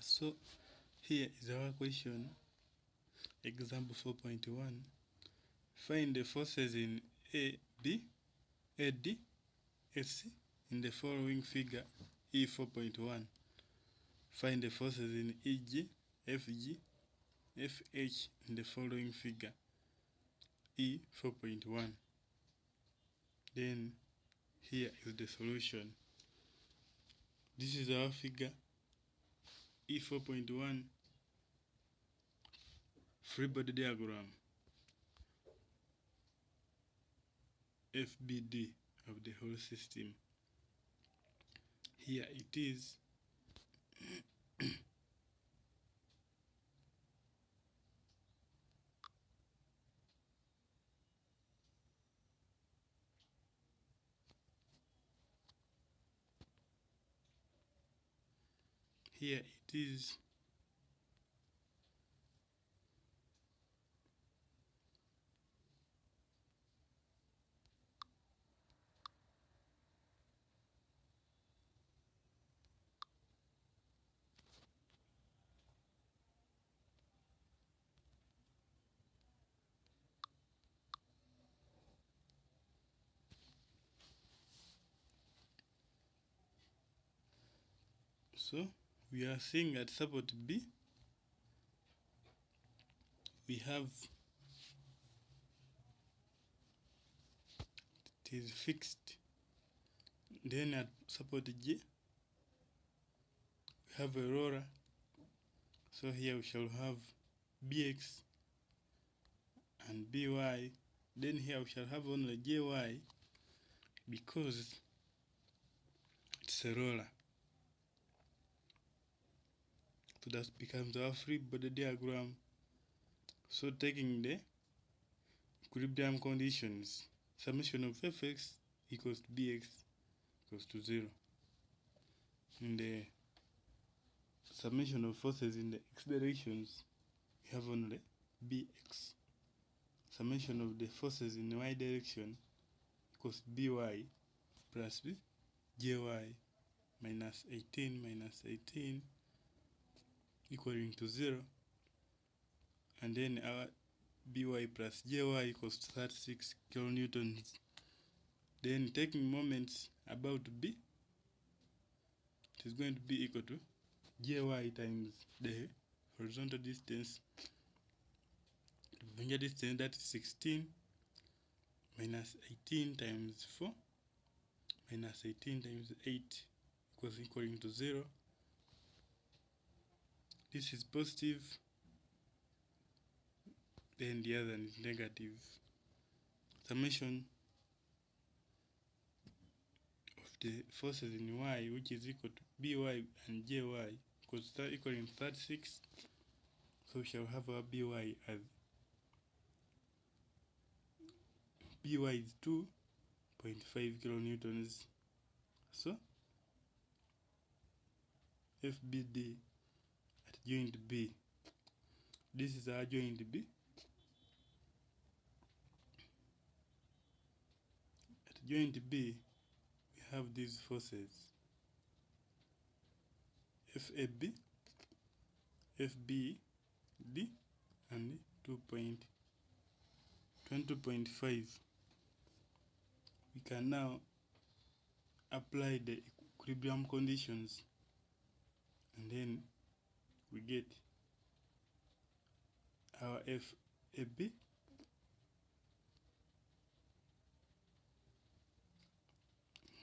So here is our question, example 4.1. Find the forces in A, B, AD, AC in the following figure E 4.1. Find the forces in EG, FG, FH in the following figure E 4.1. Then here is the solution. This is our figure E 4.1 free body diagram, FBD of the whole system. Here it is. Here it is. So we are seeing at support B, we have it is fixed. Then at support G, we have a roller. So here we shall have BX and BY. Then here we shall have only JY because it's a roller. So that becomes our free body diagram. So taking the equilibrium conditions, summation of Fx equals to Bx equals to 0. In the summation of forces in the x directions, we have only Bx. Summation of the forces in the y direction equals By plus Jy minus 18 equaling to 0. And then our By plus Jy equals to 36 kilonewtons. Then taking moments about B, it is going to be equal to Jy times the horizontal distance. The vertical distance, that is 16 minus 18 times 4 minus 18 times 8 equaling to 0. This is positive, then the other is negative. Summation of the forces in y, which is equal to By and Jy, equaling 36. So we shall have our By as By is 2.5 kilonewtons. So FBD at joint B. This is our joint B. At joint B, we have these forces: FAB, FBD, and 22.5. We can now apply the equilibrium conditions, and then we get our FAB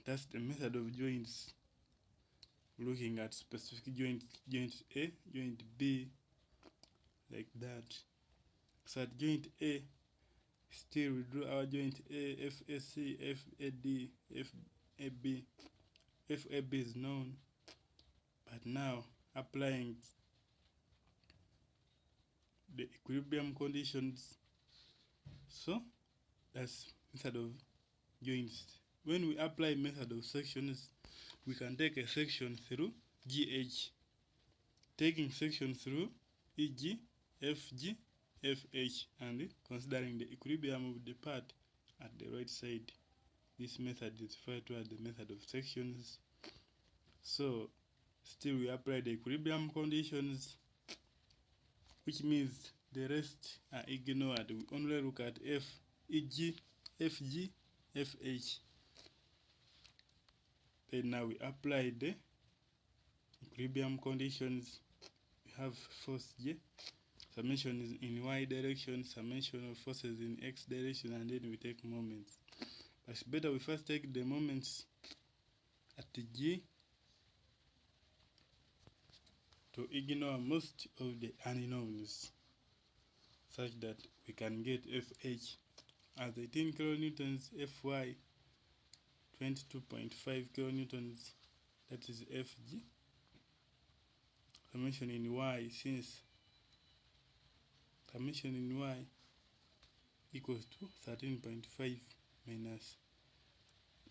that's the method of joints, looking at specific joint A, joint B, like that. So at joint A, still we draw our joint A, FAC, FAD, FAB. FAB is known, but now applying the equilibrium conditions. So that's method of joints. When we apply method of sections, we can take a section through GH, taking section through EG, FG, FH, and considering the equilibrium of the part at the right side. This method is referred to as the method of sections. So Still we apply the equilibrium conditions, which means the rest are ignored. We only look at F, E.g., Fg, Fh. Then now we apply the equilibrium conditions. We have force J, summation is in y direction, summation of forces in x direction, and then we take moments. But it's better we first take the moments at G to ignore most of the unknowns, such that we can get Fh as 18 kilonewtons, Fy 22.5 kilonewtons, that is Fg. Summation in y, since summation in y equals to 13.5 minus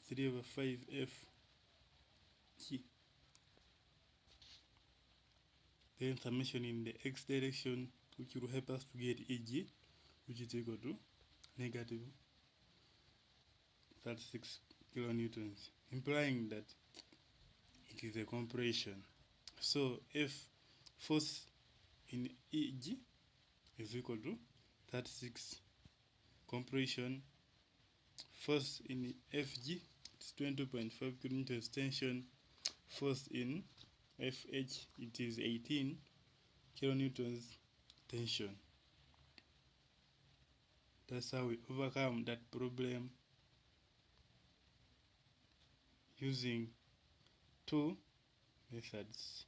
3 over 5 Fg. Then summation in the x direction, which will help us to get Eg, which is equal to negative 36 kilonewtons, implying that it is a compression. So F force in Eg is equal to 36 compression. Force in Fg is 20.5 kilonewtons tension. Force in Fh it is 18 kilonewtons tension. That's how we overcome that problem using two methods.